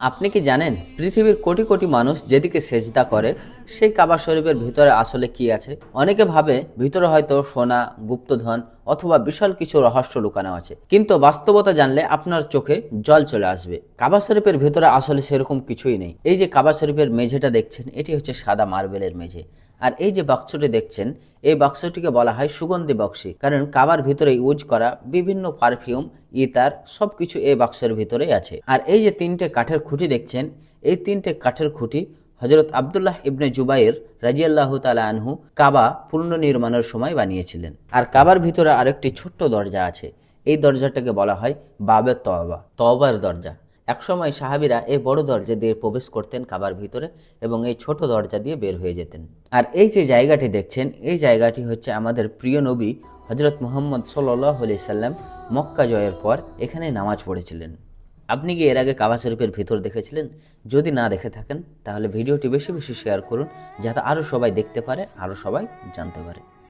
আপনি কি জানেন পৃথিবীর কোটি কোটি মানুষ যেদিকে সেজদা করে সেই কাবা শরীফের ভিতরে আসলে কি আছে? অনেকে ভাবে ভিতরে হয়তো সোনা, গুপ্তধন অথবা বিশাল কিছু রহস্য লুকানো আছে, কিন্তু বাস্তবতা জানলে আপনার চোখে জল চলে আসবে। কাবা শরীফের ভিতরে আসলে সেরকম কিছুই নেই। এই যে কাবা শরীফের মেঝেটা দেখছেন, এটি হচ্ছে সাদা মার্বেলের মেঝে। আর এই যে বাক্সটি দেখছেন, এই বাক্সটিকে বলা হয় সুগন্ধি বক্সি, কারণ কাবার ভিতরে ইউজ করা বিভিন্ন পারফিউম, ইতার সবকিছু এই বাক্সের ভিতরেই আছে। আর এই যে তিনটে কাঠের খুঁটি দেখছেন, এই তিনটে কাঠের খুঁটি হযরত আব্দুল্লাহ ইবনে জুবাইর রাদিয়াল্লাহু তাআলা আনহু কাবা পুনর্নির্মাণের সময় বানিয়েছিলেন। আর কাবার ভিতরে আরেকটি ছোট্ট দরজা আছে। এই দরজাটাকে বলা হয় বাবে তওবা, তওবার দরজা। একসময় সাহাবীরা এই বড় দরজা দিয়ে প্রবেশ করতেন কাবার ভিতরে এবং এই ছোট দরজা দিয়ে বের হয়ে যেতেন। আর এই যে জায়গাটি দেখছেন, এই জায়গাটি হচ্ছে আমাদের প্রিয় নবী হযরত মুহাম্মদ সাল্লাল্লাহু আলাইহি সাল্লাম মক্কা জয়ের পর এখানে নামাজ পড়েছিলেন। আপনি কি এর আগে কাবা শরীফের ভিতর দেখেছিলেন? যদি না দেখে থাকেন তাহলে ভিডিওটি বেশি বেশি শেয়ার করুন, যাতে আরও সবাই দেখতে পারে, আরও সবাই জানতে পারে।